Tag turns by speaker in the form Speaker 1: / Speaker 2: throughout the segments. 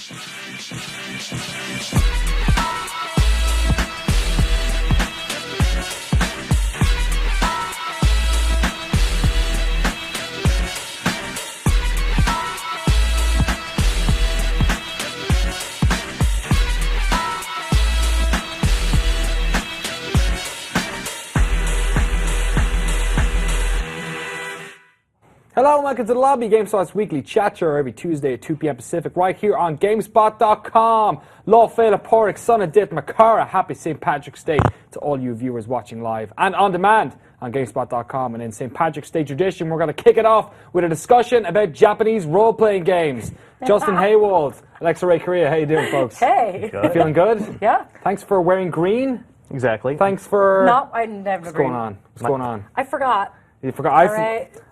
Speaker 1: Hello and welcome to the lobby, GameSpot's weekly chat show every Tuesday at 2 p.m. Pacific, right here on GameSpot.com. Law Fela Porrick, son of Dit Makara, happy St. Patrick's Day to all you viewers watching live and on demand on GameSpot.com. And in St. Patrick's Day tradition, we're going to kick it off with a discussion about Japanese role-playing games. Justin Haywald, Alexa Ray Korea, how you doing, folks?
Speaker 2: Hey.
Speaker 1: You feeling good?
Speaker 2: Yeah.
Speaker 1: Thanks for wearing green.
Speaker 3: Exactly.
Speaker 1: Thanks for...
Speaker 2: No, I never
Speaker 1: What's going on? What's going on?
Speaker 2: I forgot.
Speaker 1: You forgot.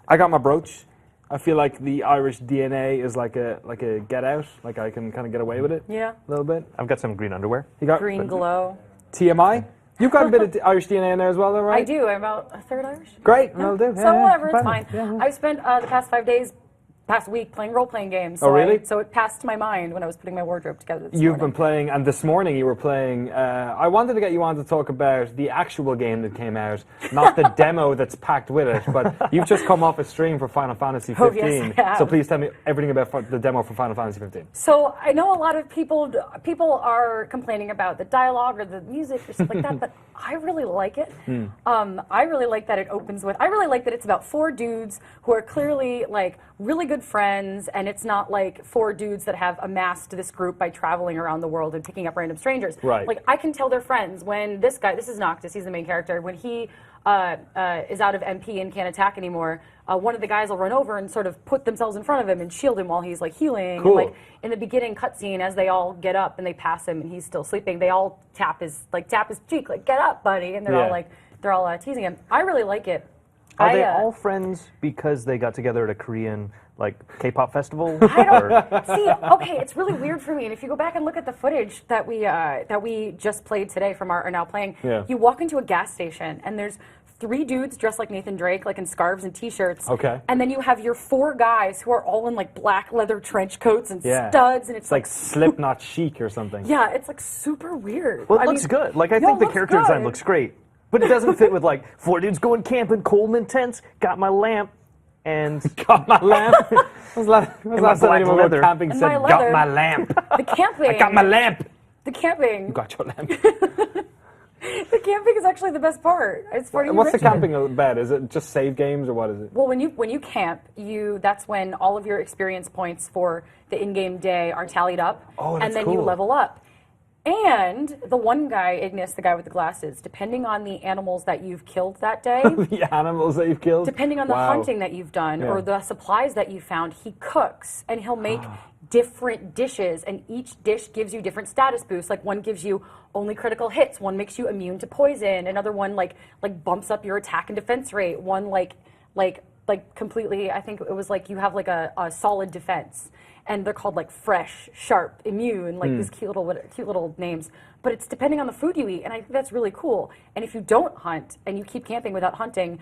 Speaker 1: I got my brooch. I feel like the Irish DNA is like a get out. Like I can kind of get away with it.
Speaker 2: Yeah.
Speaker 1: A little bit.
Speaker 3: I've got some green underwear.
Speaker 1: You got
Speaker 2: Green glow.
Speaker 1: TMI. You've got a bit of Irish DNA in there as well, though, right?
Speaker 2: I do. I'm about a third Irish.
Speaker 1: Great.
Speaker 2: Yeah.
Speaker 1: Will do.
Speaker 2: So whatever, it's fine.
Speaker 1: Yeah.
Speaker 2: I've spent the past week playing role-playing games.
Speaker 1: Oh, really?
Speaker 2: So it passed my mind when I was putting my wardrobe together this
Speaker 1: You've
Speaker 2: morning.
Speaker 1: been playing, and this morning you were playing. I wanted to get you on to talk about the actual game that came out, not the demo that's packed with it. But you've just come off a stream for Final Fantasy 15.
Speaker 2: Oh, yes, I have.
Speaker 1: So please tell me everything about the demo for Final Fantasy 15.
Speaker 2: So I know a lot of people are complaining about the dialogue or the music or stuff like that, but I really like it. I really like that it opens with. I really like that it's about four dudes who are clearly like really good friends, and it's not like four dudes that have amassed this group by traveling around the world and picking up random strangers.
Speaker 1: Right.
Speaker 2: Like I can tell they're friends when this guy. This is Noctis. He's the main character. When he is out of MP and can't attack anymore, one of the guys will run over and sort of put themselves in front of him and shield him while he's like healing.
Speaker 1: Cool.
Speaker 2: And, like in the beginning cutscene, as they all get up and they pass him and he's still sleeping, they all tap his cheek, like get up, buddy, and they're all teasing him. I really like it.
Speaker 3: Are they all friends because they got together at a Korean K-pop festival?
Speaker 2: I don't see. Okay, it's really weird for me. And if you go back and look at the footage that we just played today from our now playing, you walk into a gas station and there's three dudes dressed like Nathan Drake, like in scarves and t-shirts.
Speaker 1: Okay.
Speaker 2: And then you have your four guys who are all in like black leather trench coats and studs, and
Speaker 1: it's like Slipknot chic or something.
Speaker 2: Yeah, it's like super weird.
Speaker 3: Well, it looks good. Like I think the character design looks great, but it doesn't fit with like four dudes going camping, Coleman tents, got my lamp, and
Speaker 1: got my lamp. Was that anyone
Speaker 3: leather.
Speaker 1: camping
Speaker 2: And
Speaker 1: said,
Speaker 2: my
Speaker 1: got
Speaker 2: leather.
Speaker 1: my lamp.
Speaker 2: The camping.
Speaker 1: I got my lamp.
Speaker 2: The camping.
Speaker 1: You got your lamp.
Speaker 2: The camping is actually the best part. It's funny.
Speaker 1: What's the camping about? Is it just save games or what is it?
Speaker 2: Well, when you camp, that's when all of your experience points for the in-game day are tallied up, and then you level up. And the one guy, Ignis, the guy with the glasses, depending on the animals that you've killed that day,
Speaker 1: The animals that you've killed?
Speaker 2: depending on the hunting that you've done or the supplies that you found, he cooks and he'll make different dishes, and each dish gives you different status boosts. Like one gives you only critical hits, one makes you immune to poison, another one like bumps up your attack and defense rate, one like completely, I think it was like you have like a solid defense. And they're called like fresh, sharp, immune, like these cute little names. But it's depending on the food you eat, and I think that's really cool. And if you don't hunt and you keep camping without hunting,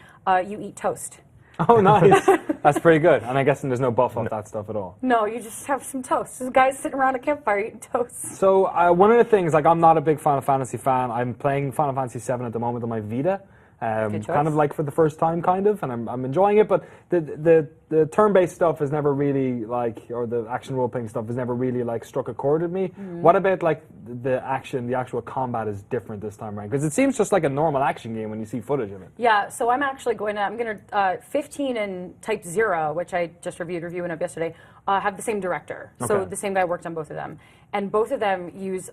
Speaker 2: you eat toast.
Speaker 1: Oh, nice. That's pretty good. And I'm guessing there's no buff off that stuff at all.
Speaker 2: No, you just have some toast. Just guys sitting around a campfire eating toast.
Speaker 1: So one of the things, like I'm not a big Final Fantasy fan. I'm playing Final Fantasy 7 at the moment on my Vita. Kind of like for the first time, kind of, and I'm enjoying it. But the turn-based stuff is never really like, or the action role-playing stuff has never really like struck a chord with me. What about like the action, the actual combat is different this time around? Because it seems just like a normal action game when you see footage of it.
Speaker 2: Yeah, so I'm actually going to 15 and Type-0, which I just reviewing of yesterday, have the same director. So the same guy worked on both of them. And both of them use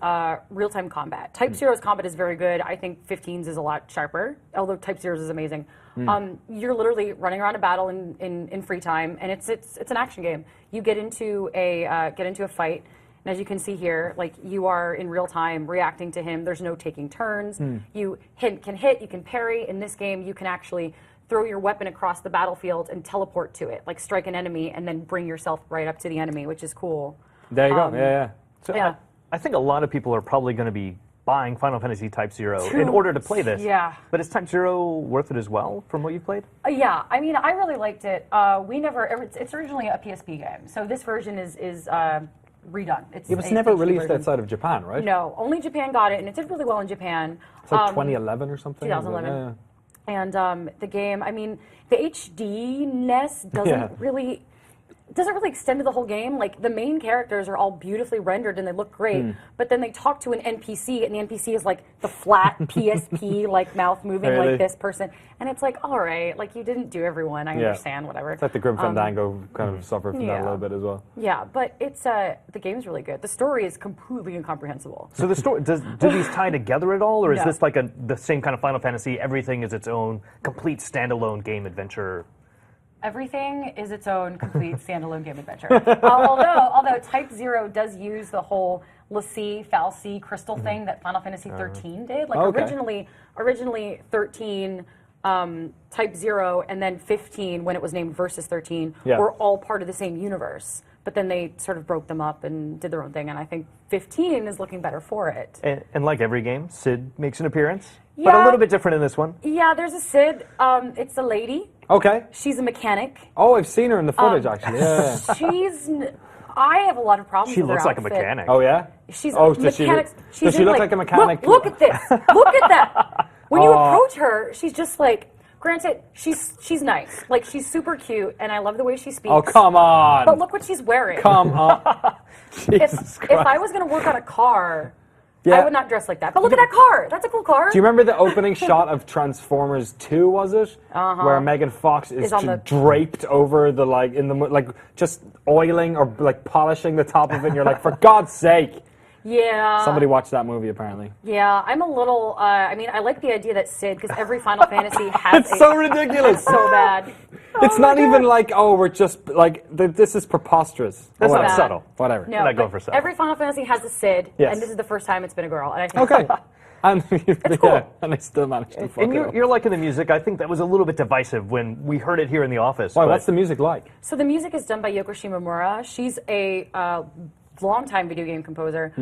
Speaker 2: real-time combat. Type-0's combat is very good. I think 15's is a lot sharper, although Type-0's is amazing. You're literally running around a battle in free time, and it's an action game. You get into a fight, and as you can see here, like you are in real time reacting to him. There's no taking turns. You can hit, you can parry. In this game, you can actually throw your weapon across the battlefield and teleport to it, like strike an enemy and then bring yourself right up to the enemy, which is cool.
Speaker 1: There you go. Yeah.
Speaker 3: So I think a lot of people are probably going to be buying Final Fantasy Type-0 in order to play this.
Speaker 2: Yeah.
Speaker 3: But is Type-0 worth it as well, from what you've played?
Speaker 2: Yeah, I mean, I really liked it. It's originally a PSP game, so this version is redone. It's
Speaker 1: It was
Speaker 2: a
Speaker 1: never
Speaker 2: HD
Speaker 1: released
Speaker 2: version.
Speaker 1: outside of Japan, right?
Speaker 2: No, only Japan got it, and it did really well in Japan.
Speaker 1: It's like 2011 or something.
Speaker 2: 2011.
Speaker 1: Yeah.
Speaker 2: And the game, I mean, the HD-ness doesn't really extend to the whole game. Like, the main characters are all beautifully rendered and they look great, but then they talk to an NPC, and the NPC is like the flat PSP, like mouth moving
Speaker 1: Really?
Speaker 2: like this person. And it's like, all right, like, you didn't do everyone. I understand, whatever.
Speaker 1: It's like the Grim Fandango kind of suffered from that a little bit as well.
Speaker 2: Yeah, but it's the game's really good. The story is completely incomprehensible.
Speaker 3: So the story, do these tie together at all, or is
Speaker 2: No.
Speaker 3: this like the same kind of Final Fantasy? Everything is its own complete standalone game adventure.
Speaker 2: Everything is its own complete standalone game adventure. although Type-0 does use the whole Lassie, Fal'Cie crystal thing that Final Fantasy 13 did. Like originally 13, Type-0, and then 15 when it was named Versus 13 were all part of the same universe. But then they sort of broke them up and did their own thing, and I think 15 is looking better for it.
Speaker 3: And like every game, Sid makes an appearance, but a little bit different in this one.
Speaker 2: Yeah, there's a Sid. It's a lady.
Speaker 1: Okay.
Speaker 2: She's a mechanic.
Speaker 1: Oh, I've seen her in the footage, actually. Yeah.
Speaker 2: I have a lot of problems
Speaker 3: She
Speaker 2: with her
Speaker 3: looks like a
Speaker 2: outfit.
Speaker 3: mechanic.
Speaker 1: Oh, yeah?
Speaker 2: She's
Speaker 1: Oh,
Speaker 2: a
Speaker 1: does she
Speaker 2: mechanic.
Speaker 1: does she look like a mechanic?
Speaker 2: Look at this. Look at that. When you approach her, she's just like, granted, she's nice. Like, she's super cute, and I love the way she speaks.
Speaker 1: Oh, come on.
Speaker 2: But look what she's wearing.
Speaker 1: Come on. Jesus
Speaker 2: If
Speaker 1: Christ.
Speaker 2: I was going to work on a car,
Speaker 1: Yeah.
Speaker 2: I would not dress like that. But look at that car. That's a cool car.
Speaker 1: Do you remember the opening shot of Transformers 2, was it? Where Megan Fox is
Speaker 2: on the-
Speaker 1: draped over the, like, just oiling or, like, polishing the top of it, and you're like, for God's sake.
Speaker 2: Yeah.
Speaker 1: Somebody watched that movie, apparently.
Speaker 2: Yeah, I'm a little, I mean, I like the idea that Sid, because every Final Fantasy has
Speaker 1: It's so ridiculous.
Speaker 2: It's so bad.
Speaker 1: It's not even like, oh, we're just, like, this is preposterous.
Speaker 3: That's
Speaker 1: Whatever.
Speaker 3: not subtle.
Speaker 1: Whatever.
Speaker 2: No,
Speaker 3: not going
Speaker 2: but
Speaker 3: for subtle.
Speaker 2: every Final Fantasy has a Sid,
Speaker 1: Yes.
Speaker 2: and this is the first time it's been a girl, and I think
Speaker 1: Okay. And,
Speaker 2: cool.
Speaker 1: and they still managed to fuck
Speaker 3: And
Speaker 1: it up.
Speaker 3: you're liking the music. I think that was a little bit divisive when we heard it here in the office.
Speaker 1: Why,
Speaker 3: but-
Speaker 1: what's the music like?
Speaker 2: So the music is done by Yoko Shimomura. She's a longtime video game composer.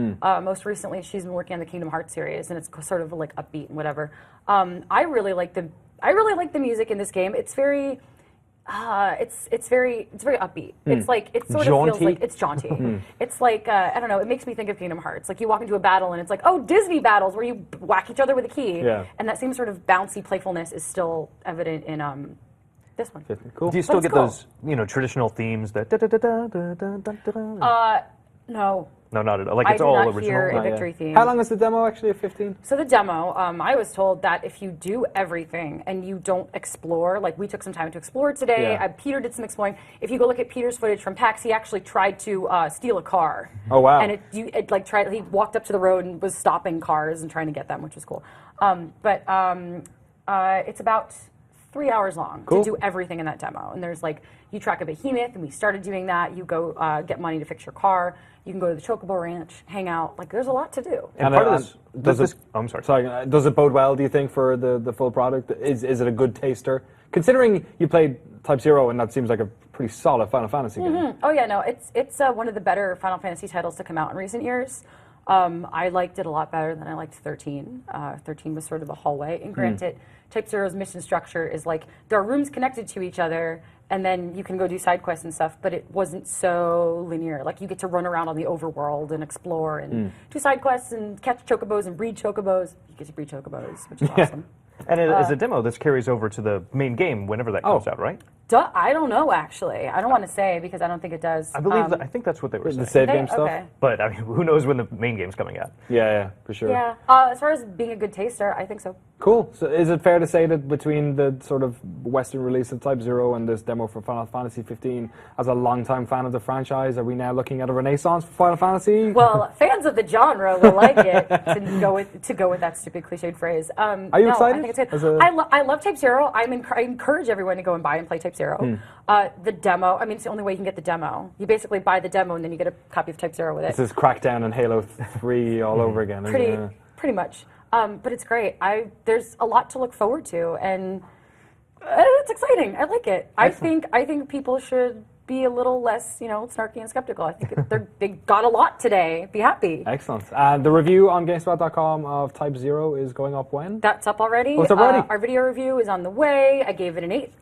Speaker 2: Most recently, she's been working on the Kingdom Hearts series, and it's sort of like upbeat and whatever. I really like the music in this game. It's very. It's very upbeat. It's like it sort of feels
Speaker 1: Jaunty?
Speaker 2: like it's jaunty. It's like I don't know. It makes me think of Kingdom Hearts. Like you walk into a battle and it's like, oh, Disney battles where you whack each other with a key.
Speaker 1: Yeah.
Speaker 2: And that same sort of bouncy playfulness is still evident in this one.
Speaker 1: Cool.
Speaker 3: Do you still
Speaker 2: But
Speaker 3: get
Speaker 2: it's cool.
Speaker 3: those, traditional themes that da-da-da-da-da-da-da-da?
Speaker 2: No,
Speaker 3: No, not at all. Like
Speaker 2: I
Speaker 3: it's
Speaker 2: did
Speaker 3: all
Speaker 2: not hear
Speaker 3: original.
Speaker 2: a victory theme.
Speaker 1: How long is the demo, actually, of 15?
Speaker 2: So the demo, I was told that if you do everything and you don't explore, like we took some time to explore today,
Speaker 1: Yeah.
Speaker 2: Peter did some exploring. If you go look at Peter's footage from PAX, he actually tried to steal a car.
Speaker 1: Oh, wow.
Speaker 2: And he walked up to the road and was stopping cars and trying to get them, which was cool. But it's about 3 hours long
Speaker 1: Cool.
Speaker 2: to do everything in that demo. And there's like, you track a behemoth, and we started doing that. You go get money to fix your car. You can go to the Chocobo Ranch, hang out. Like, there's a lot to do.
Speaker 3: And part of
Speaker 1: does
Speaker 3: this,
Speaker 1: it,
Speaker 3: I'm sorry.
Speaker 1: Sorry, does it bode well, do you think, for the full product? Is it a good taster? Considering you played Type-0, and that seems like a pretty solid Final Fantasy game.
Speaker 2: Oh yeah, no, it's one of the better Final Fantasy titles to come out in recent years. I liked it a lot better than I liked 13. 13 was sort of a hallway. And granted, Type-0's mission structure is like, there are rooms connected to each other, and then you can go do side quests and stuff, but it wasn't so linear. Like, you get to run around on the overworld and explore and do side quests and catch chocobos and breed chocobos. You get to breed chocobos, which is awesome.
Speaker 3: And as a demo, this carries over to the main game whenever that comes out, right?
Speaker 2: I don't know, actually. I don't want to say because I don't think it does.
Speaker 3: I believe I think that's what they were saying.
Speaker 1: The save
Speaker 2: They-
Speaker 1: game stuff?
Speaker 2: okay.
Speaker 3: But I mean, who knows when the main game's coming out?
Speaker 1: Yeah, for sure.
Speaker 2: Yeah. As far as being a good taster, I think so.
Speaker 1: Cool. So is it fair to say that between the sort of Western release of Type-0 and this demo for Final Fantasy 15, as a longtime fan of the franchise, are we now looking at a renaissance for Final Fantasy?
Speaker 2: Well, fans of the genre will like it to go with that stupid cliched phrase.
Speaker 1: Are you excited?
Speaker 2: I think it's
Speaker 1: As
Speaker 2: good.
Speaker 1: a-
Speaker 2: I love Type-0. I encourage everyone to go and buy and play Type-0. The demo, I mean, it's the only way you can get the demo. You basically buy the demo and then you get a copy of Type-0 with it.
Speaker 1: This is Crackdown and Halo 3 all over again. isn't it?
Speaker 2: Pretty much. But it's great. There's a lot to look forward to, and it's exciting. I like it. I think people should be a little less, snarky and skeptical. I think they got a lot today. Be happy.
Speaker 1: Excellent. And the review on GameSpot.com of Type-0 is going up when?
Speaker 2: That's up already.
Speaker 1: Oh, it's up already?
Speaker 2: Our video review is on the way. I gave it an 8.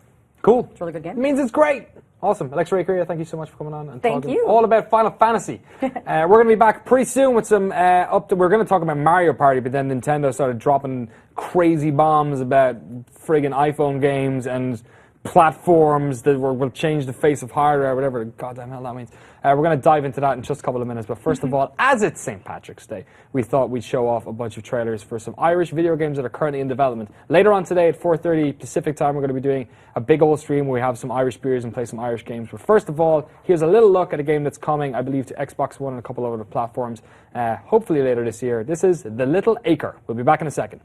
Speaker 1: Cool.
Speaker 2: It's a really good game.
Speaker 1: It means it's great. Awesome. Alexa Ray, thank you so much for coming on and
Speaker 2: Thank
Speaker 1: talking
Speaker 2: you.
Speaker 1: all about Final Fantasy. We're going to be back pretty soon with some we're going to talk about Mario Party, but then Nintendo started dropping crazy bombs about friggin' iPhone games and platforms that will change the face of hardware, whatever the goddamn hell that means. We're going to dive into that in just a couple of minutes. But first of all, as it's St. Patrick's Day, we thought we'd show off a bunch of trailers for some Irish video games that are currently in development. Later on today at 4:30 Pacific time, we're going to be doing a big old stream where we have some Irish beers and play some Irish games. But first of all, here's a little look at a game that's coming, I believe, to Xbox One and a couple of other platforms, hopefully later this year. This is The Little Acre. We'll be back in a second.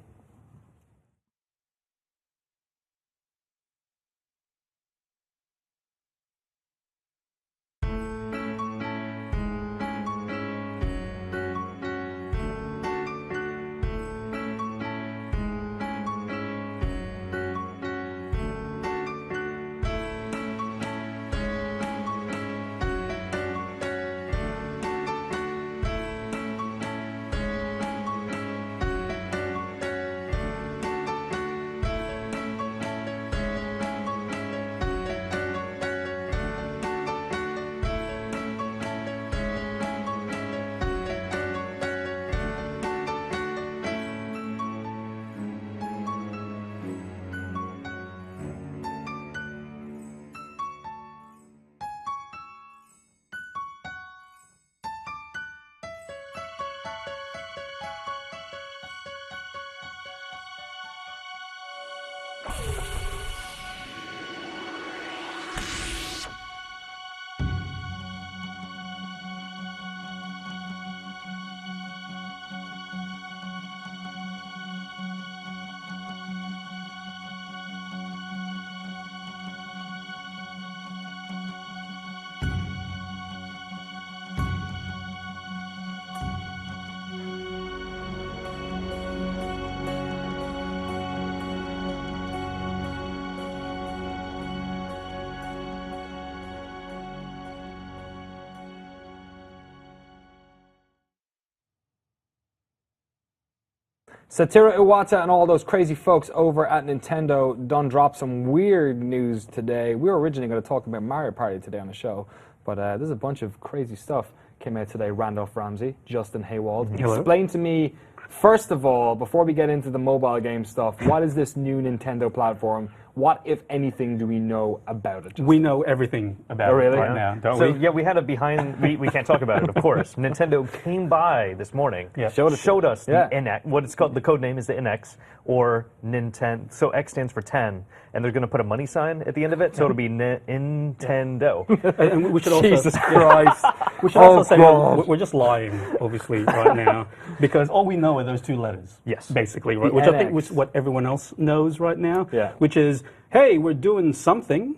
Speaker 1: Satoru Iwata and all those crazy folks over at Nintendo done dropped some weird news today. We were originally going to talk about Mario Party today on the show, but there's a bunch of crazy stuff came out today. Randolph Ramsey, Justin Haywald.
Speaker 4: Hello.
Speaker 1: Explain to me, first of all, before we get into the mobile game stuff, what is this new Nintendo platform? What, if anything, do we know about it?
Speaker 4: We know everything about
Speaker 1: really?
Speaker 4: it right now, don't
Speaker 3: So
Speaker 4: we?
Speaker 3: yeah, we had a behind. We can't talk about it, of course. Nintendo came by this morning,
Speaker 4: Yeah.
Speaker 3: showed us
Speaker 1: Yeah.
Speaker 3: the NX. What it's called, the code name is the NX or Nintendo. So X stands for 10, and they're going to put a money sign at the end of it, so it'll be Nintendo.
Speaker 4: And we should also,
Speaker 1: Jesus Christ.
Speaker 4: we should also say we're just lying, obviously, right now, because all we know are those two letters.
Speaker 3: Yes.
Speaker 4: Basically, right?
Speaker 1: The
Speaker 4: Which I think
Speaker 1: NX.
Speaker 4: is what everyone else knows right now.
Speaker 1: Yeah.
Speaker 4: Which is, hey, we're doing something.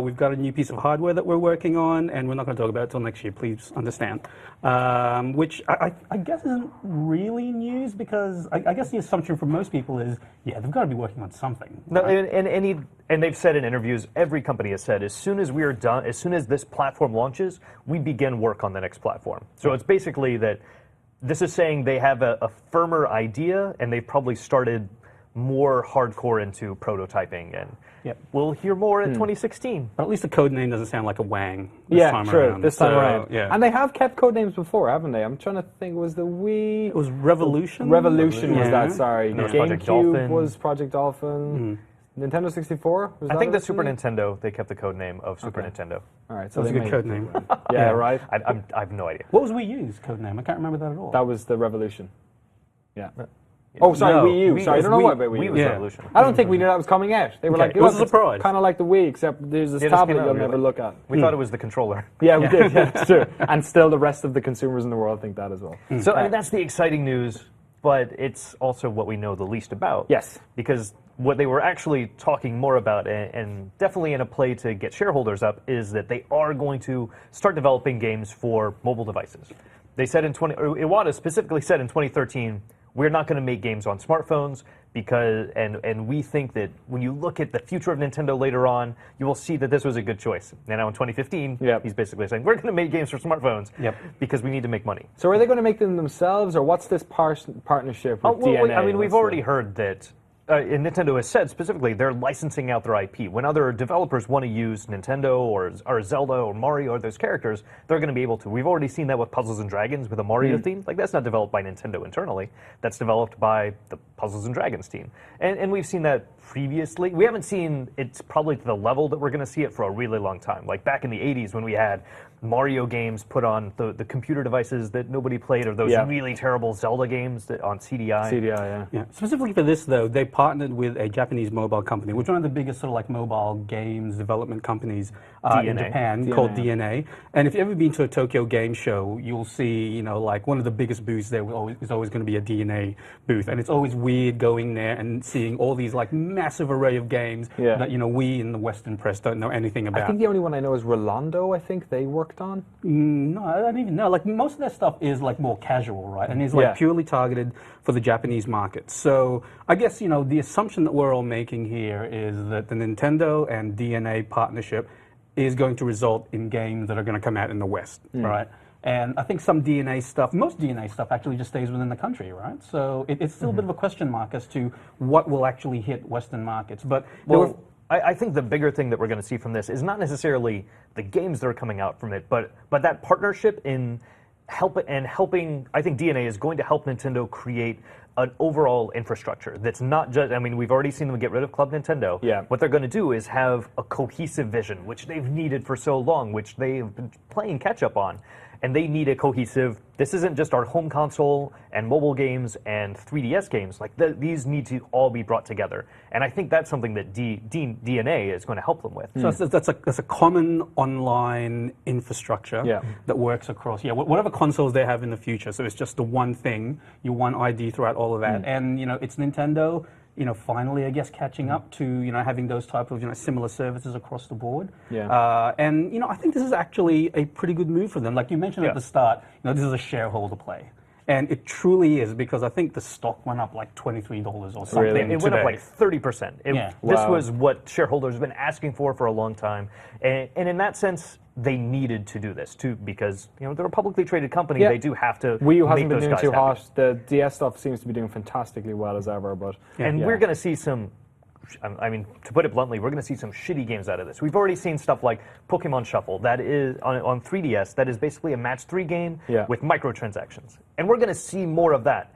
Speaker 4: We've got a new piece of hardware that we're working on, and we're not going to talk about it until next year, please understand. Which I guess isn't really news, because I guess the assumption for most people is, yeah, they've got to be working on something.
Speaker 3: No,
Speaker 4: right?
Speaker 3: and they've said in interviews, every company has said, as soon as we are done, as soon as this platform launches, we begin work on the next platform. So it's basically that this is saying they have a firmer idea, and they've probably started more hardcore into prototyping, and
Speaker 4: Yep.
Speaker 3: we'll hear more in 2016.
Speaker 4: But at least the code name doesn't sound like a wang this time
Speaker 1: true.
Speaker 4: around.
Speaker 1: This time
Speaker 4: So,
Speaker 1: around.
Speaker 4: Yeah.
Speaker 1: And they have kept code names before, haven't they? I'm trying to think. Was the Wii?
Speaker 4: It was Revolution?
Speaker 1: Revolution was
Speaker 4: Yeah.
Speaker 1: that, sorry.
Speaker 3: There was Project
Speaker 1: GameCube
Speaker 3: Dolphin.
Speaker 1: was Project Dolphin. Nintendo 64? Was
Speaker 3: I
Speaker 1: that
Speaker 3: think the
Speaker 1: it?
Speaker 3: Super Nintendo, they kept the code name of Super
Speaker 1: Okay.
Speaker 3: Nintendo.
Speaker 1: All right, so
Speaker 4: That's a
Speaker 1: they
Speaker 4: good
Speaker 1: may-
Speaker 4: code name.
Speaker 1: Yeah, right.
Speaker 3: I have no idea.
Speaker 4: What was Wii U's code name? I can't remember that at all.
Speaker 1: That was the Revolution. Yeah. Oh, sorry,
Speaker 3: No,
Speaker 1: Wii U.
Speaker 3: Wii-
Speaker 1: Sorry, I don't know
Speaker 3: Wii-
Speaker 1: what about Wii
Speaker 3: Wii
Speaker 1: U.
Speaker 3: was
Speaker 4: Yeah.
Speaker 3: Revolution.
Speaker 1: I don't think we knew that was coming out. They were
Speaker 4: Okay,
Speaker 1: like,
Speaker 4: it was a surprise.
Speaker 1: Kind of like the Wii, except there's this
Speaker 3: Yeah, this
Speaker 1: tablet
Speaker 3: came out
Speaker 1: you'll
Speaker 3: really
Speaker 1: never
Speaker 3: late.
Speaker 1: look at.
Speaker 3: We thought it was the controller.
Speaker 1: Yeah, we did. Yeah, that's true. And still, the rest of the consumers in the world think that as well.
Speaker 3: So I mean, that's the exciting news, but it's also what we know the least about.
Speaker 1: Yes.
Speaker 3: Because what they were actually talking more about, and definitely in a play to get shareholders up, is that they are going to start developing games for mobile devices. They said Iwata specifically said in 2013, we're not going to make games on smartphones because, and we think that when you look at the future of Nintendo later on, you will see that this was a good choice. And now in 2015,
Speaker 1: Yep.
Speaker 3: he's basically saying, we're going to make games for smartphones
Speaker 4: Yep.
Speaker 3: because we need to make money.
Speaker 1: So are they going to make them themselves, or what's this partnership with
Speaker 3: Well,
Speaker 1: DNA?
Speaker 3: I mean, we've
Speaker 1: What's
Speaker 3: already
Speaker 1: the-
Speaker 3: heard that and Nintendo has said specifically they're licensing out their IP. When other developers want to use Nintendo or Zelda or Mario or those characters, they're going to be able to. We've already seen that with Puzzles and Dragons with a Mario theme. Like, that's not developed by Nintendo internally. That's developed by the Puzzles and Dragons team. And we've seen that previously. We haven't seen it's probably to the level that we're going to see it for a really long time. Like back in the 80s when we had Mario games put on the computer devices that nobody played, or those really terrible Zelda games that on CDI.
Speaker 4: Yeah. Specifically for this, though, they partnered with a Japanese mobile company, which is one of the biggest sort of like mobile games development companies in Japan, called DNA. And if you've ever been to a Tokyo Game Show, you'll see, you know, like one of the biggest booths there is always going to be a DNA booth. And it's always weird going there and seeing all these like massive array of games that, you know, we in the Western press don't know anything about.
Speaker 1: I think the only one I know is Rolando, I think they worked on.
Speaker 4: No, I don't even know. Like most of their stuff is like more casual, right? And it's like purely targeted for the Japanese market. So I guess, you know, the assumption that we're all making here is that the Nintendo and DNA partnership is going to result in games that are going to come out in the West, right? And I think some DNA stuff, most DNA stuff actually just stays within the country, right? So it's still a bit of a question mark as to what will actually hit Western markets. But
Speaker 3: I think the bigger thing that we're going to see from this is not necessarily the games that are coming out from it, but that partnership in helping. I think DNA is going to help Nintendo create an overall infrastructure that's not just. I mean, we've already seen them get rid of Club Nintendo.
Speaker 1: Yeah.
Speaker 3: What they're going to do is have a cohesive vision, which they've needed for so long, which they've been playing catch up on. And they need a cohesive, this isn't just our home console and mobile games and 3DS games. Like, these need to all be brought together. And I think that's something that DNA is going to help them with.
Speaker 4: So that's a common online infrastructure that works across, whatever consoles they have in the future. So it's just the one thing, your one ID throughout all of that. And, you know, it's Nintendo, you know, finally, I guess, catching up to, you know, having those type of, you know, similar services across the board. And, you know, I think this is actually a pretty good move for them. Like you mentioned at the start, you know, this is a shareholder play. And it truly is, because I think the stock went up like $23 or something.
Speaker 3: Really? It went up like 30%. This
Speaker 1: Wow.
Speaker 3: was what shareholders have been asking for a long time. And in that sense, they needed to do this too, because, you know, they're a publicly traded company. They do have to.
Speaker 1: Wii U
Speaker 3: make
Speaker 1: hasn't been
Speaker 3: those
Speaker 1: doing
Speaker 3: guys
Speaker 1: too
Speaker 3: happy.
Speaker 1: hot. The DS stuff seems to be doing fantastically well as ever. But
Speaker 3: And we're going to see some. I mean, to put it bluntly, we're going to see some shitty games out of this. We've already seen stuff like Pokemon Shuffle, that is on 3DS, that is basically a match 3 game with microtransactions. And we're going to see more of that.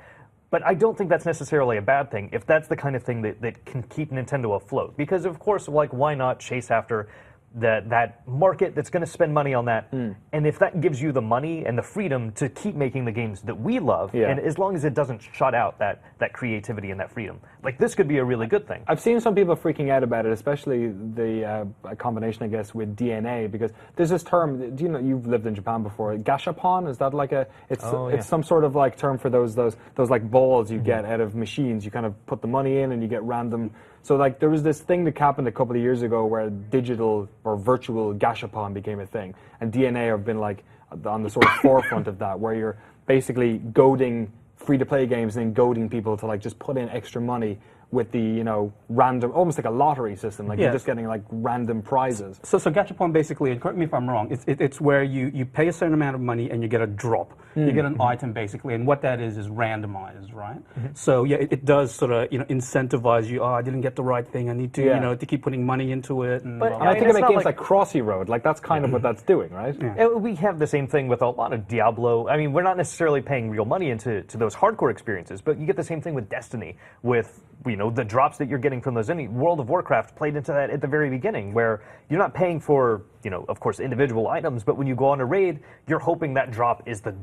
Speaker 3: But I don't think that's necessarily a bad thing if that's the kind of thing that can keep Nintendo afloat. Because, of course, like, why not chase after that market that's going to spend money on that? And if that gives you the money and the freedom to keep making the games that we love, and as long as it doesn't shut out that creativity and that freedom, like, this could be a really good thing.
Speaker 1: I've seen some people freaking out about it, especially the combination, I guess, with DNA, because there's this term. Do you know, you've lived in Japan before? Gashapon, is that like it's some sort of like term for those like balls you get out of machines. You kind of put the money in and you get random. So like there was this thing that happened a couple of years ago where digital or virtual gashapon became a thing, and DNA have been like on the sort of forefront of that, where you're basically goading free-to-play games and then goading people to like just put in extra money with the, you know, random, almost like a lottery system, like you're just getting like random prizes.
Speaker 4: So gachapon basically, and correct me if I'm wrong, it's where you pay a certain amount of money and you get a drop. You get an item basically, and what that is randomized, right? So yeah, it does sort of, you know, incentivize you. Oh, I didn't get the right thing. I need to, you know, to keep putting money into it. And,
Speaker 3: But-
Speaker 1: And I think
Speaker 3: it's
Speaker 1: about
Speaker 3: not
Speaker 1: games like Crossy Road, like that's kind of what that's doing, right?
Speaker 3: We have the same thing with a lot of Diablo. I mean, we're not necessarily paying real money into those hardcore experiences, but you get the same thing with Destiny, with, you know, the drops that you're getting from those. World of Warcraft played into that at the very beginning, where you're not paying for, you know, of course, individual items, but when you go on a raid, you're hoping that drop is the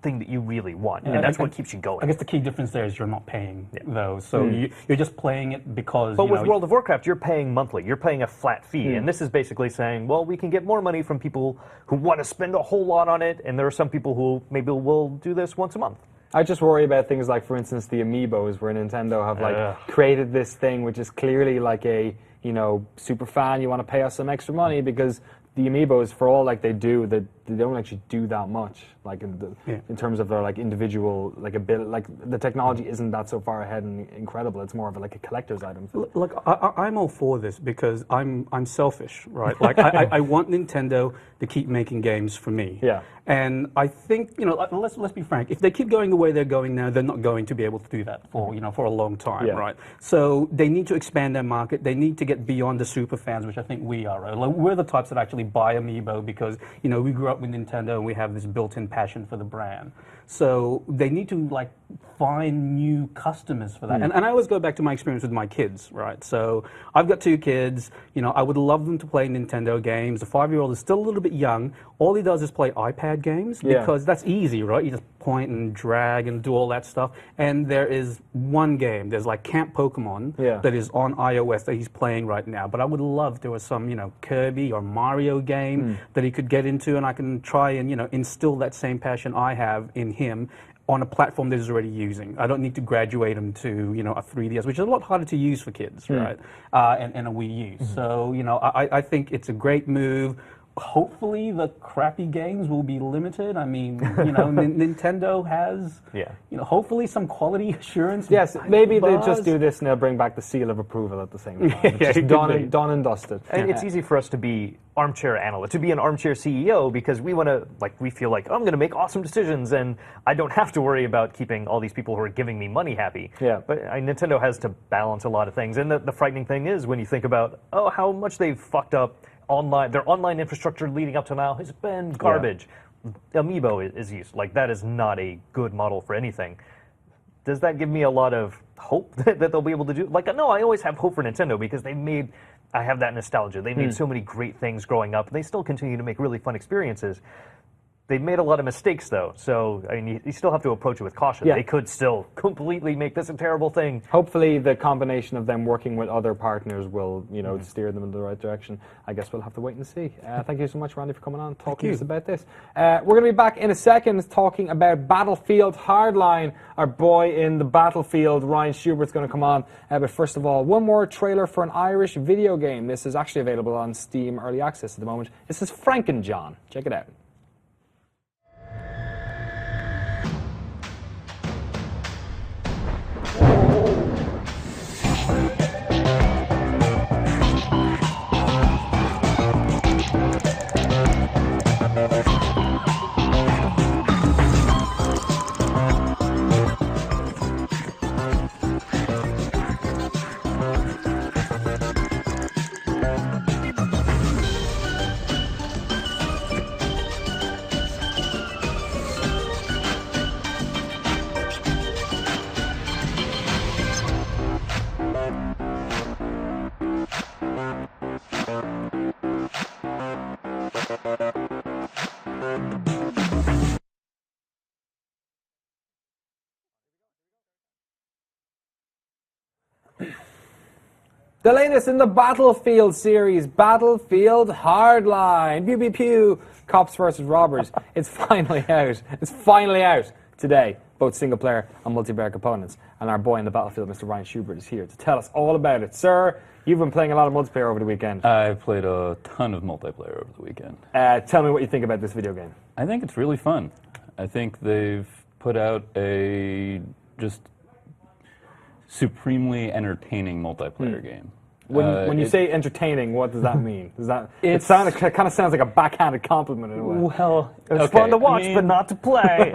Speaker 3: thing that you really want, and that's what keeps you going.
Speaker 4: I guess the key difference there is you're not paying those, so you're just playing it because.
Speaker 3: But with World of Warcraft, you're paying monthly. You're paying a flat fee, and this is basically saying, well, we can get more money from people who want to spend a whole lot on it, and there are some people who maybe will do this once a month.
Speaker 1: I just worry about things like, for instance, the amiibos, where Nintendo have like created this thing which is clearly like a, you know, super fan. You want to pay us some extra money because the amiibos, for all like they do, that they don't actually do that much, like in terms of their like individual like ability. Like the technology isn't that so far ahead and incredible. It's more of like a collector's item.
Speaker 4: Look, I'm all for this because I'm selfish, right? Like I want Nintendo to keep making games for me.
Speaker 1: Yeah.
Speaker 4: And I think, let's be frank. If they keep going the way they're going now, they're not going to be able to do that for a long time, right? So they need to expand their market. They need to get beyond the super fans, which I think we are. Right? Like, we're the types that actually buy Amiibo because we grew up with Nintendo and we have this built-in passion for the brand. So they need to like find new customers for that. And I always go back to my experience with my kids, right? So I've got 2 kids. I would love them to play Nintendo games. The 5-year-old is still a little bit young. All he does is play iPad games because that's easy, right? You just point and drag and do all that stuff. And there is one game. There's like Camp Pokemon that is on iOS that he's playing right now. But I would love there was some, Kirby or Mario game that he could get into, and I can try and, instill that same passion I have in him on a platform that he's already using. I don't need to graduate him to, a 3DS, which is a lot harder to use for kids, right? And a Wii U. So, I think it's a great move. Hopefully the crappy games will be limited. I mean, Nintendo has, hopefully some quality assurance.
Speaker 1: Yes, maybe they just do this and they'll bring back the seal of approval at the same time. It's just done and dusted.
Speaker 3: And it's easy for us to be armchair analysts, to be an armchair CEO, because we feel like I'm going to make awesome decisions and I don't have to worry about keeping all these people who are giving me money happy.
Speaker 1: Yeah.
Speaker 3: But Nintendo has to balance a lot of things. And the frightening thing is when you think about, how much they've fucked up their online infrastructure leading up to now has been garbage. Amiibo is used. Like, that is not a good model for anything. Does that give me a lot of hope that they'll be able to do? Like, no, I always have hope for Nintendo because I have that nostalgia. They made so many great things growing up, and they still continue to make really fun experiences. They've made a lot of mistakes, though, so I mean, you still have to approach it with caution. They could still completely make this a terrible thing.
Speaker 1: Hopefully, the combination of them working with other partners will, steer them in the right direction. I guess we'll have to wait and see. Thank you so much, Randy, for coming on and talking to us about this. We're going to be back in a second talking about Battlefield Hardline. Our boy in the Battlefield, Ryan Schubert's going to come on. But first of all, one more trailer for an Irish video game. This is actually available on Steam Early Access at the moment. This is Frankenjohn. Check it out. The latest in the Battlefield series, Battlefield Hardline. Pew, pew, pew. Cops versus robbers. It's finally out. It's finally out today, both single player and multiplayer components. And our boy in the Battlefield, Mr. Ryan Schubert, is here to tell us all about it. Sir, you've been playing a lot of multiplayer over the weekend.
Speaker 5: I've played a ton of multiplayer over the weekend.
Speaker 1: Tell me what you think about this video game.
Speaker 5: I think it's really fun. I think they've put out a just supremely entertaining multiplayer game.
Speaker 1: When you say entertaining, what does that mean? Does that it kind of sounds like a backhanded compliment in a way.
Speaker 3: Well, it's fun to watch, but not to play.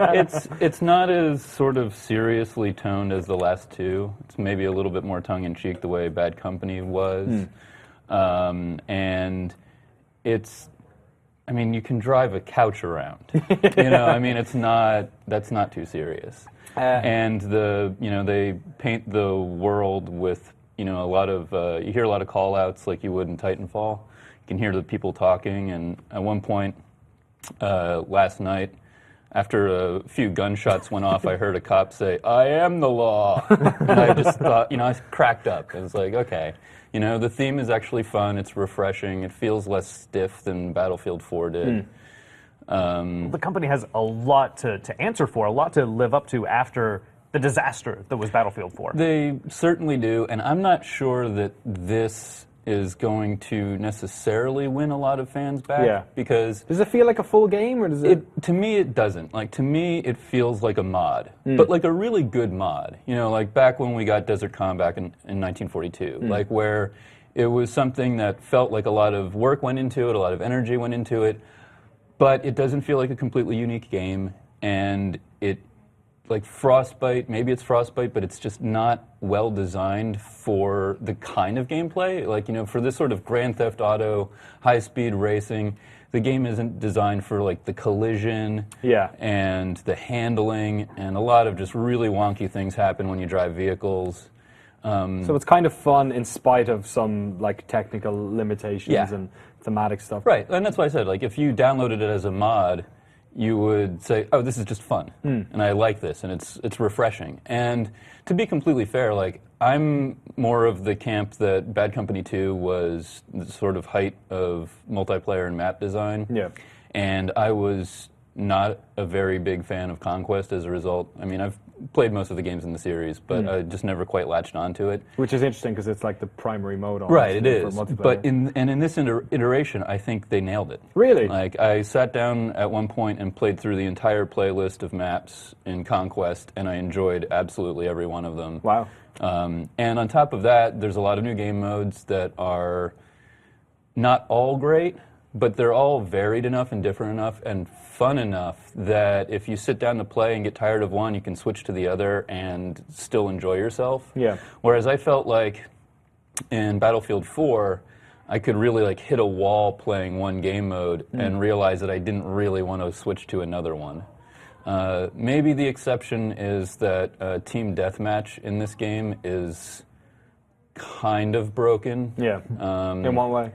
Speaker 5: It's not as sort of seriously toned as the last two. It's maybe a little bit more tongue-in-cheek the way Bad Company was, and it's. I mean, you can drive a couch around. That's not too serious. And they paint the world with. A lot of, you hear a lot of call-outs like you would in Titanfall. You can hear the people talking, and at one point last night, after a few gunshots went off, I heard a cop say, "I am the law." And I just thought, I cracked up. It was like, okay, the theme is actually fun, it's refreshing, it feels less stiff than Battlefield 4 did.
Speaker 3: The company has a lot to answer for, a lot to live up to after the disaster that was Battlefield 4.
Speaker 5: They certainly do, and I'm not sure that this is going to necessarily win a lot of fans back.
Speaker 1: Yeah.
Speaker 5: Because
Speaker 1: Does it feel like a full game, or does it?
Speaker 5: to me, it doesn't. Like, to me, it feels like a mod, but like a really good mod. You know, like back when we got Desert Combat in 1942, like where it was something that felt like a lot of work went into it, a lot of energy went into it, but it doesn't feel like a completely unique game, and it, like Frostbite, maybe it's Frostbite, but it's just not well designed for the kind of gameplay. Like, you know, for this sort of Grand Theft Auto, high-speed racing, the game isn't designed for like the collision and the handling, and a lot of just really wonky things happen when you drive vehicles.
Speaker 1: So it's kind of fun in spite of some like technical limitations and thematic stuff.
Speaker 5: Right, and that's why I said, like, if you downloaded it as a mod, you would say, oh, this is just fun, and I like this, and it's refreshing. And to be completely fair, like, I'm more of the camp that Bad Company 2 was the sort of height of multiplayer and map design.
Speaker 1: Yeah.
Speaker 5: And I was not a very big fan of Conquest as a result. I mean, I've played most of the games in the series, but I just never quite latched onto it.
Speaker 1: Which is interesting because it's like the primary mode.
Speaker 5: Right, it is.
Speaker 1: For multiplayer.
Speaker 5: But in this iteration, I think they nailed it.
Speaker 1: Really?
Speaker 5: Like, I sat down at one point and played through the entire playlist of maps in Conquest, and I enjoyed absolutely every one of them.
Speaker 1: Wow.
Speaker 5: And on top of that, there's a lot of new game modes that are not all great, but they're all varied enough and different enough and fun enough that if you sit down to play and get tired of one, you can switch to the other and still enjoy yourself.
Speaker 1: Yeah.
Speaker 5: Whereas I felt like in Battlefield 4, I could really like hit a wall playing one game mode and realize that I didn't really want to switch to another one. Maybe the exception is that Team Deathmatch in this game is kind of broken.
Speaker 1: Yeah. In what way?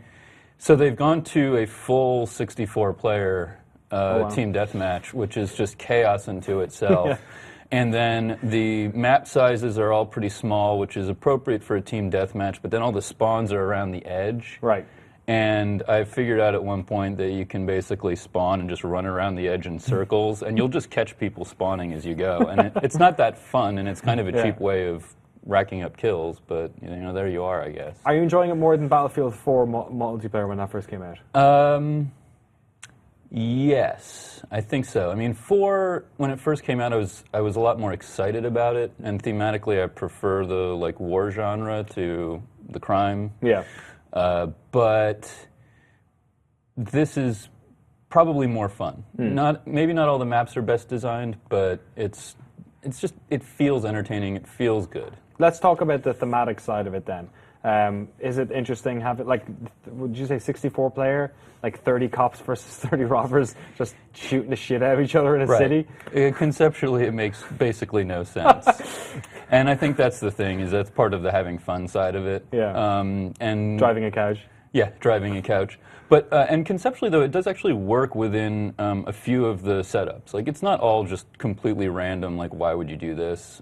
Speaker 5: So they've gone to a full 64-player
Speaker 1: wow.
Speaker 5: Team Deathmatch, which is just chaos unto itself.
Speaker 1: Yeah.
Speaker 5: And then the map sizes are all pretty small, which is appropriate for a Team Deathmatch, but then all the spawns are around the edge.
Speaker 1: Right.
Speaker 5: And I figured out at one point that you can basically spawn and just run around the edge in circles, and you'll just catch people spawning as you go. And it's not that fun, and it's kind of a cheap way of racking up kills, but you know, there you are, I guess.
Speaker 1: Are you enjoying it more than Battlefield 4 multiplayer when that first came out?
Speaker 5: Yes, I think so. I mean, 4, when it first came out, I was a lot more excited about it, and thematically I prefer the like war genre to the crime.
Speaker 1: Yeah.
Speaker 5: But this is probably more fun. Maybe not all the maps are best designed, but it's just, it feels entertaining, it feels good.
Speaker 1: Let's talk about the thematic side of it then. Is it interesting having, like, would you say 64 player, like 30 cops versus 30 robbers just shooting the shit out of each other in a city?
Speaker 5: Conceptually, it makes basically no sense. And I think that's the thing, is that's part of the having fun side of it.
Speaker 1: Yeah.
Speaker 5: And
Speaker 1: driving a couch.
Speaker 5: Yeah, driving a couch. But and conceptually, though, it does actually work within a few of the setups. Like, it's not all just completely random, like, why would you do this?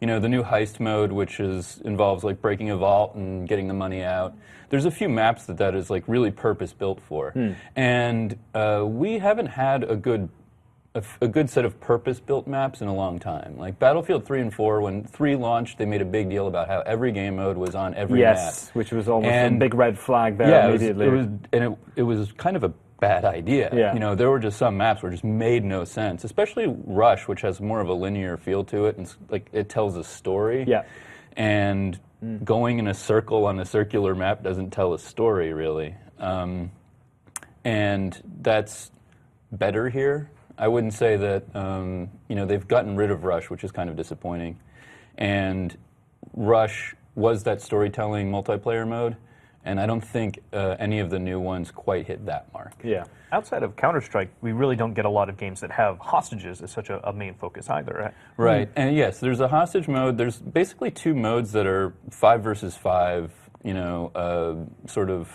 Speaker 5: You know, the new heist mode, which involves, like, breaking a vault and getting the money out. There's a few maps that is, like, really purpose-built for. And we haven't had a good set of purpose-built maps in a long time. Like Battlefield 3 and 4, when 3 launched, they made a big deal about how every game mode was on every map.
Speaker 1: Yes, which was almost a big red flag there immediately.
Speaker 5: It was kind of a bad idea.
Speaker 1: Yeah.
Speaker 5: You know, there were just some maps where it just made no sense, especially Rush, which has more of a linear feel to it, and like it tells a story.
Speaker 1: Yeah.
Speaker 5: And going in a circle on a circular map doesn't tell a story, really. And that's better here. I wouldn't say that, you know, they've gotten rid of Rush, which is kind of disappointing. And Rush was that storytelling multiplayer mode, and I don't think any of the new ones quite hit that mark.
Speaker 1: Yeah.
Speaker 3: Outside of Counter-Strike, we really don't get a lot of games that have hostages as such a main focus either, right?
Speaker 5: Right, and yes, there's a hostage mode. There's basically 2 modes that are 5 versus 5, you know, sort of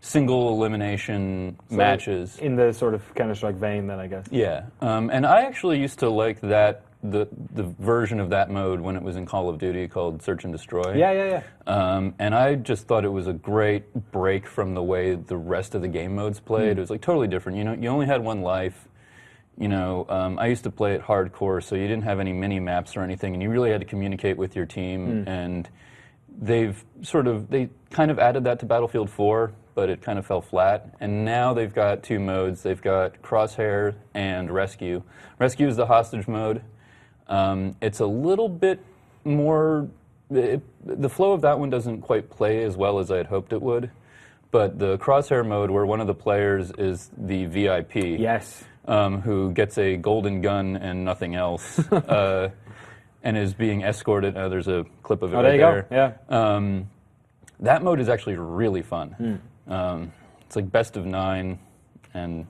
Speaker 5: single elimination matches.
Speaker 1: In the sort of Counter-Strike vein then, I guess.
Speaker 5: Yeah, and I actually used to like that, the version of that mode when it was in Call of Duty called Search and Destroy.
Speaker 1: Yeah.
Speaker 5: And I just thought it was a great break from the way the rest of the game modes played. It was like totally different. You know, you only had one life. You know, I used to play it hardcore, so you didn't have any mini maps or anything, and you really had to communicate with your team. And they kind of added that to Battlefield 4, but it kind of fell flat. And now they've got 2 modes. They've got Crosshair and Rescue. Rescue is the hostage mode. It's a little bit more. The flow of that one doesn't quite play as well as I had hoped it would. But the Crosshair mode, where one of the players is the VIP,
Speaker 1: Yes.
Speaker 5: who gets a golden gun and nothing else, and is being escorted. There's a clip of it
Speaker 1: There you
Speaker 5: right
Speaker 1: go. Yeah.
Speaker 5: That mode is actually really fun. It's like best of 9, and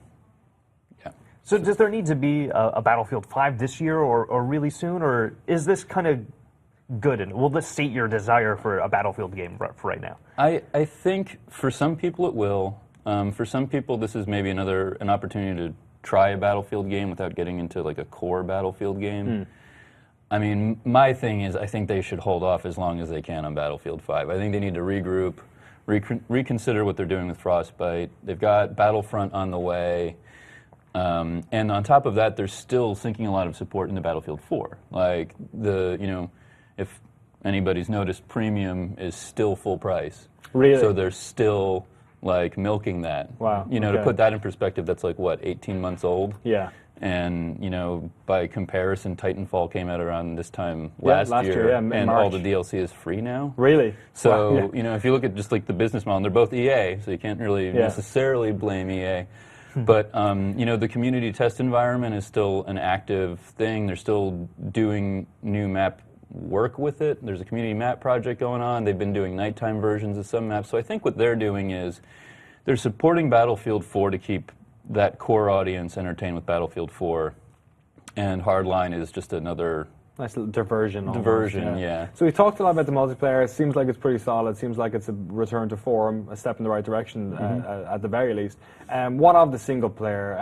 Speaker 5: yeah.
Speaker 3: So does there need to be a Battlefield 5 this year or really soon, or is this kind of good? And will this sate your desire for a Battlefield game for right now?
Speaker 5: I think for some people it will. For some people, this is maybe an opportunity to try a Battlefield game without getting into like a core Battlefield game. I mean, my thing is I think they should hold off as long as they can on Battlefield 5. I think they need to regroup, reconsider what they're doing with Frostbite. They've got Battlefront on the way. And on top of that, they're still sinking a lot of support into Battlefield 4. Like, if anybody's noticed, Premium is still full price.
Speaker 1: Really?
Speaker 5: So they're still, like, milking that.
Speaker 1: Wow,
Speaker 5: To
Speaker 1: okay.
Speaker 5: put that in perspective, that's like, what, 18 months old?
Speaker 1: Yeah.
Speaker 5: And, by comparison, Titanfall came out around this time
Speaker 1: Yeah,
Speaker 5: last year,
Speaker 1: yeah,
Speaker 5: and all
Speaker 1: March.
Speaker 5: the DLC is free now.
Speaker 1: Really?
Speaker 5: So,
Speaker 1: Wow, yeah.
Speaker 5: if you look at just like the business model, they're both EA, so you can't really necessarily blame EA. But, the community test environment is still an active thing. They're still doing new map work with it. There's a community map project going on. They've been doing nighttime versions of some maps. So I think what they're doing is they're supporting Battlefield 4 to keep that core audience entertained with Battlefield 4. And Hardline is just another
Speaker 1: Nice little diversion. almost,
Speaker 5: diversion, yeah.
Speaker 1: So we talked a lot about the multiplayer. It seems like it's pretty solid. It seems like it's a return to form, a step in the right direction at the very least. What of the single player?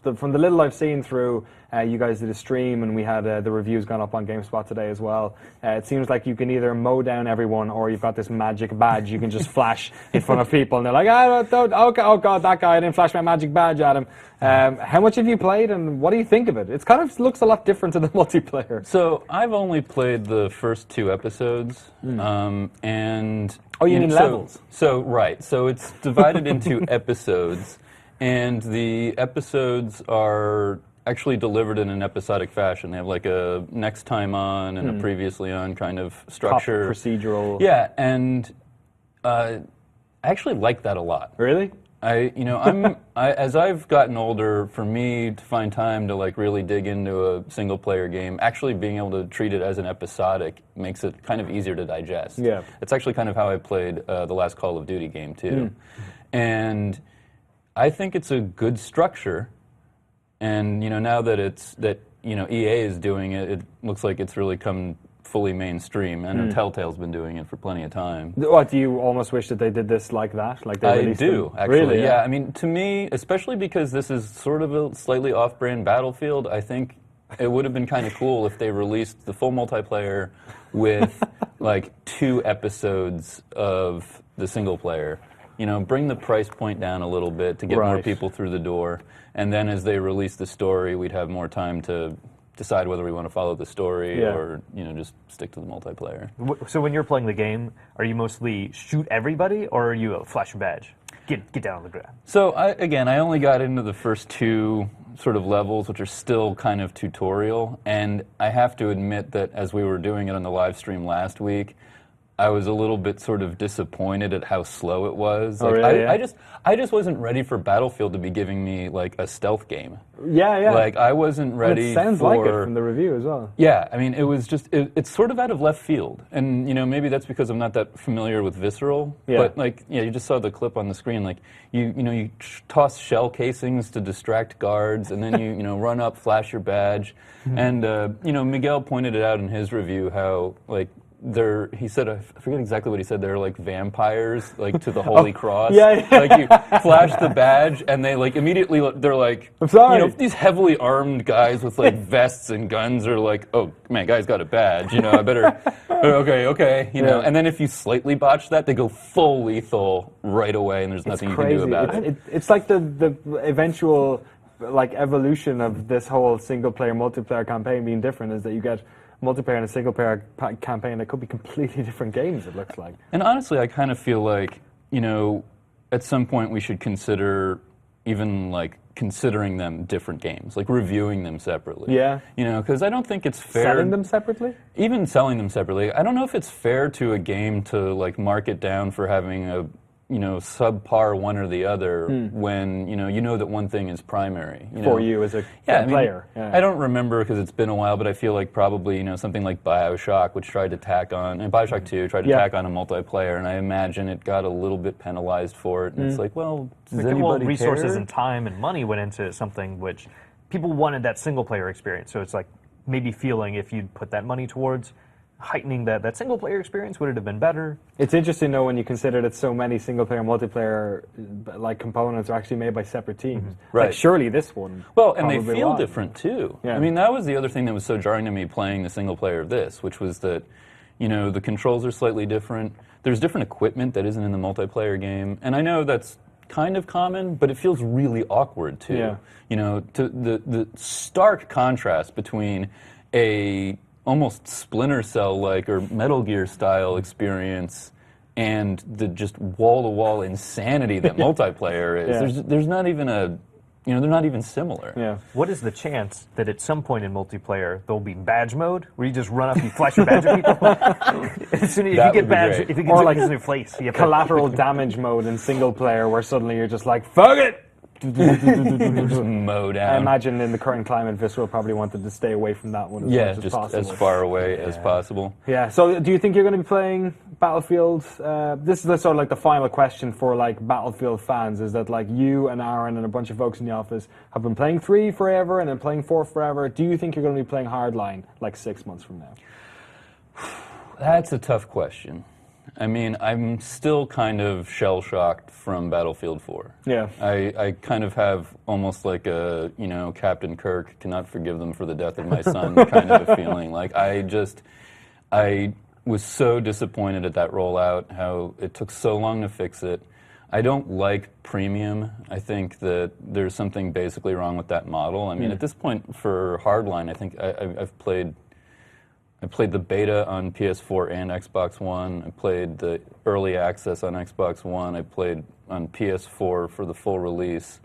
Speaker 1: From the little I've seen through, you guys did a stream and we had the reviews gone up on GameSpot today as well. It seems like you can either mow down everyone or you've got this magic badge you can just flash in front of people and they're like, okay, oh god, that guy, I didn't flash my magic badge at him. How much have you played and what do you think of it? It kind of looks a lot different to the multiplayer.
Speaker 5: So I've only played the first 2 episodes, and
Speaker 1: Oh, you mean levels?
Speaker 5: So right, so it's divided into episodes, and the episodes are actually delivered in an episodic fashion. They have like a next time on and a previously on kind of structure,
Speaker 1: Procedural.
Speaker 5: Yeah, and I actually like that a lot.
Speaker 1: Really?
Speaker 5: As I've gotten older, for me to find time to like really dig into a single player game, actually being able to treat it as an episodic makes it kind of easier to digest.
Speaker 1: Yeah.
Speaker 5: It's actually kind of how I played the last Call of Duty game too. And I think it's a good structure. And now that EA is doing it, it looks like it's really come fully mainstream. I know Telltale's been doing it for plenty of time.
Speaker 1: What, do you almost wish that they did this like that? Like they
Speaker 5: I
Speaker 1: released
Speaker 5: do,
Speaker 1: them?
Speaker 5: actually.
Speaker 1: Really?
Speaker 5: Yeah, I mean, to me, especially because this is sort of a slightly off-brand Battlefield, I think it would have been kind of cool if they released the full multiplayer with like 2 episodes of the single player. Bring the price point down a little bit to get more
Speaker 1: Right.
Speaker 5: people through the door. And then as they release the story, we'd have more time to decide whether we want to follow the story or just stick to the multiplayer.
Speaker 3: So when you're playing the game, are you mostly shoot everybody, or are you a flash your badge? Get down on the ground.
Speaker 5: So I only got into the first 2 sort of levels, which are still kind of tutorial, and I have to admit that as we were doing it on the live stream last week, I was a little bit sort of disappointed at how slow it was.
Speaker 1: Oh,
Speaker 5: Like,
Speaker 1: really? Yeah.
Speaker 5: I just wasn't ready for Battlefield to be giving me like a stealth game.
Speaker 1: Yeah.
Speaker 5: Like I wasn't
Speaker 1: And
Speaker 5: ready
Speaker 1: it sounds
Speaker 5: for.
Speaker 1: like it from the review as well.
Speaker 5: Yeah, I mean, it was just, it's sort of out of left field. And, maybe that's because I'm not that familiar with Visceral.
Speaker 1: Yeah.
Speaker 5: But, like, you just saw the clip on the screen. Like, you toss shell casings to distract guards, and then you run up, flash your badge. And, Miguel pointed it out in his review how, like, he said, I forget exactly what he said, they're like vampires, like to the Holy Cross.
Speaker 1: Yeah.
Speaker 5: Like you flash the badge and they like immediately, they're like,
Speaker 1: I'm sorry.
Speaker 5: these heavily armed guys with like vests and guns are like, oh man, guy's got a badge, I better, okay, and then if you slightly botch that, they go full lethal right away and there's nothing you can do about it.
Speaker 1: It's like the eventual like evolution of this whole single player multiplayer campaign being different is that you get multiplayer and a single player campaign that could be completely different games, it looks like.
Speaker 5: And honestly, I kind of feel like, at some point we should consider even considering them different games, like reviewing them separately.
Speaker 1: Yeah.
Speaker 5: Because I don't think it's fair.
Speaker 1: Selling them separately?
Speaker 5: Even selling them separately. I don't know if it's fair to a game to mark it down for having a subpar one or the other when you know that one thing is primary.
Speaker 1: For you as a player.
Speaker 5: I don't remember because it's been a while, but I feel like probably something like BioShock, which tried to tack on, and BioShock 2 tried to tack on a multiplayer, and I imagine it got a little bit penalized for it. And it's like, well, does anybody
Speaker 3: resources
Speaker 5: care?
Speaker 3: and time and money went into something which people wanted that single player experience. So it's like maybe feeling if you'd put that money towards heightening that single player experience, would it have been better?
Speaker 1: It's interesting though when you consider that so many single player and multiplayer components are actually made by separate teams.
Speaker 5: Right.
Speaker 1: Surely this one.
Speaker 5: Well, and they
Speaker 1: probably
Speaker 5: feel
Speaker 1: was.
Speaker 5: different too.
Speaker 1: Yeah.
Speaker 5: I mean, that was the other thing that was so jarring to me playing the single player of this, which was that the controls are slightly different. There's different equipment that isn't in the multiplayer game, and I know that's kind of common, but it feels really awkward too.
Speaker 1: Yeah.
Speaker 5: To the stark contrast between a almost Splinter Cell-like or Metal Gear style experience and the just wall-to-wall insanity that multiplayer is.
Speaker 1: Yeah.
Speaker 5: There's not even they're not even similar.
Speaker 1: Yeah.
Speaker 3: What is the chance that at some point in multiplayer there'll be badge mode where you just run up and flash your badge at people? As soon as you
Speaker 5: That
Speaker 3: get
Speaker 5: would be
Speaker 3: badge,
Speaker 5: great.
Speaker 3: if you get
Speaker 1: Or
Speaker 3: like
Speaker 1: like
Speaker 3: a new place, you have to-
Speaker 1: Collateral damage mode in single player where suddenly you're just like, fuck it!
Speaker 5: Just mow down.
Speaker 1: I imagine in the current climate, Visceral probably wanted to stay away from that one as much as
Speaker 5: just
Speaker 1: possible.
Speaker 5: as far away as possible.
Speaker 1: Yeah. So, do you think you're going to be playing Battlefield? This is sort of like the final question for Battlefield fans. Is that you and Aaron and a bunch of folks in the office have been playing 3 forever and then playing 4 forever? Do you think you're going to be playing Hardline 6 months from now?
Speaker 5: That's a tough question. I mean, I'm still kind of shell-shocked from Battlefield 4.
Speaker 1: Yeah.
Speaker 5: I kind of have almost like a, Captain Kirk, cannot forgive them for the death of my son kind of a feeling. I was so disappointed at that rollout, how it took so long to fix it. I don't like premium. I think that there's something basically wrong with that model. I mean, at this point for Hardline, I think I've played the beta on PS4 and Xbox One. I played the early access on Xbox One. I played on PS4 for the full release.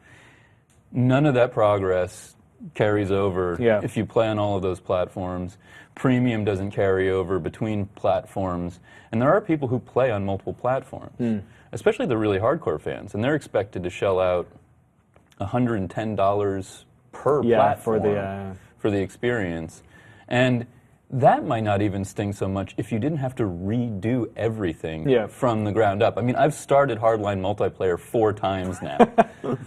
Speaker 5: None of that progress carries over if you play on all of those platforms. Premium doesn't carry over between platforms. And there are people who play on multiple platforms, especially the really hardcore fans, and they're expected to shell out $110 per platform for the experience. And that might not even sting so much if you didn't have to redo everything from the ground up. I mean, I've started Hardline multiplayer 4 times now,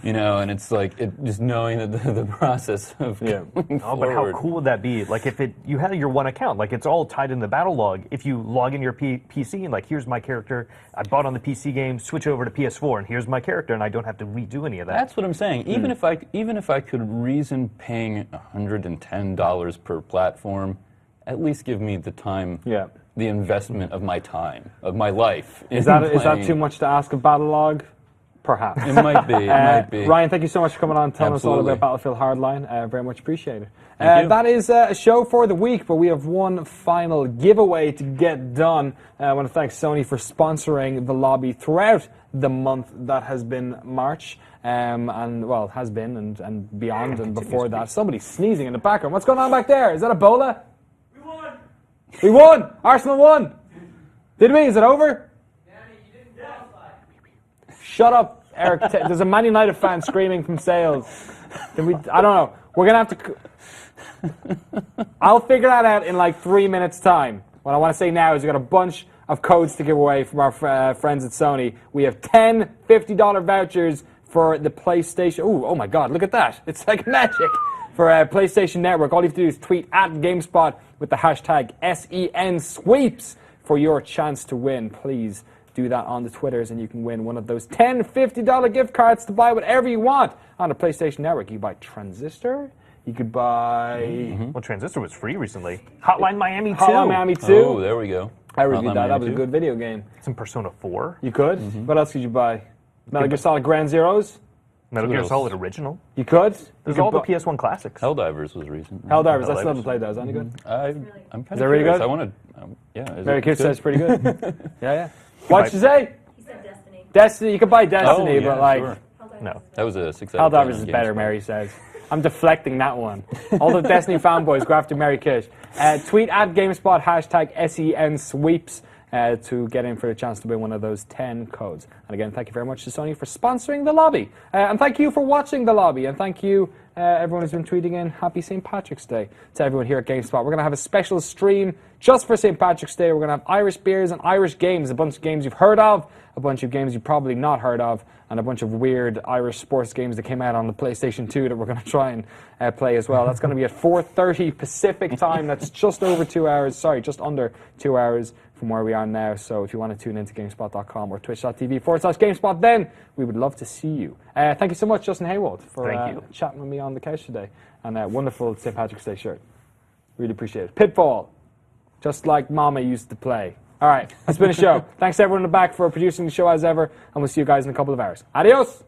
Speaker 5: and it's just knowing that the process of going
Speaker 3: but how cool would that be? If you had your one account, it's all tied in the battle log. If you log in your PC and here's my character, I bought on the PC game, switch over to PS4, and here's my character, and I don't have to redo any of that.
Speaker 5: That's what I'm saying. Even if I could reason paying $110 per platform, at least give me the time, the investment of my time, of my life.
Speaker 1: Is that too much to ask of Battlelog? Perhaps.
Speaker 5: It might be. It might be.
Speaker 1: Ryan, thank you so much for coming on and telling us all
Speaker 5: Absolutely.
Speaker 1: about Battlefield Hardline. Very much appreciated.
Speaker 5: Thank you.
Speaker 1: That is a show for the week, but we have one final giveaway to get done. I want to thank Sony for sponsoring the lobby throughout the month that has been March. Has been and beyond and before that. Somebody's sneezing in the background. What's going on back there? Is that Ebola? We won! Arsenal won! Did we? Is it over? Shut up, Eric. There's a Man United fan screaming from sales. I don't know. We're going to have to... I'll figure that out in 3 minutes' time. What I want to say now is we've got a bunch of codes to give away from our friends at Sony. We have 10 $50 vouchers for the PlayStation... Oh my God, look at that. It's like magic. For PlayStation Network, all you have to do is tweet at GameSpot with the hashtag SENSweeps for your chance to win. Please do that on the Twitters and you can win one of those 10 $50 gift cards to buy whatever you want on the PlayStation Network. You buy Transistor, you could buy...
Speaker 3: Well, Transistor was free recently. Hotline Miami 2.
Speaker 1: Hotline Miami 2.
Speaker 5: Oh, there we go.
Speaker 1: I reviewed
Speaker 5: Hotline
Speaker 1: that. That
Speaker 5: Miami
Speaker 1: was a
Speaker 5: 2.
Speaker 1: good video game.
Speaker 3: It's in Persona 4.
Speaker 1: You could? What else could you buy? Metal Gear Solid Ground Zeroes?
Speaker 3: Metal
Speaker 5: What
Speaker 3: Gear
Speaker 5: else?
Speaker 3: Solid original.
Speaker 1: You could.
Speaker 3: There's
Speaker 1: you
Speaker 3: all the
Speaker 1: could
Speaker 3: PS1 classics.
Speaker 5: Helldivers was recent.
Speaker 1: Helldivers, I still
Speaker 3: Helldivers.
Speaker 1: haven't played those. Any good?
Speaker 5: I'm kind of
Speaker 1: that really
Speaker 5: curious.
Speaker 1: good?
Speaker 5: I want to. Yeah.
Speaker 1: Mary Kid
Speaker 5: good?
Speaker 1: says pretty good. Yeah. What'd you say?
Speaker 6: He said Destiny.
Speaker 1: Destiny. You could buy Destiny,
Speaker 5: Oh, yeah,
Speaker 1: but like
Speaker 5: sure.
Speaker 3: No.
Speaker 5: That was a 6 out of 10
Speaker 1: Helldivers
Speaker 5: on
Speaker 1: is better.
Speaker 5: GameSpot.
Speaker 1: Mary says. I'm deflecting that one. All the Destiny fanboys go after Mary Kid. Tweet at GameSpot #SEN sweeps. To get in for a chance to win one of those 10 codes. And again, thank you very much to Sony for sponsoring the lobby. And thank you for watching the lobby. And thank you, everyone who's been tweeting in Happy St. Patrick's Day to everyone here at GameSpot. We're going to have a special stream just for St. Patrick's Day. We're going to have Irish beers and Irish games, a bunch of games you've heard of, a bunch of games you've probably not heard of, and a bunch of weird Irish sports games that came out on the PlayStation 2 that we're going to try and play as well. That's going to be at 4:30 Pacific time. That's just over 2 hours. Sorry, just under 2 hours from where we are now. So if you want to tune into GameSpot.com or twitch.tv/GameSpot, then we would love to see you. Thank you so much, Justin Hayward, for chatting with me on the couch today. And a wonderful St. Patrick's Day shirt. Really appreciate it. Pitfall, just like Mama used to play. All right, that's been a show. Thanks to everyone in the back for producing the show as ever, and we'll see you guys in a couple of hours. Adios!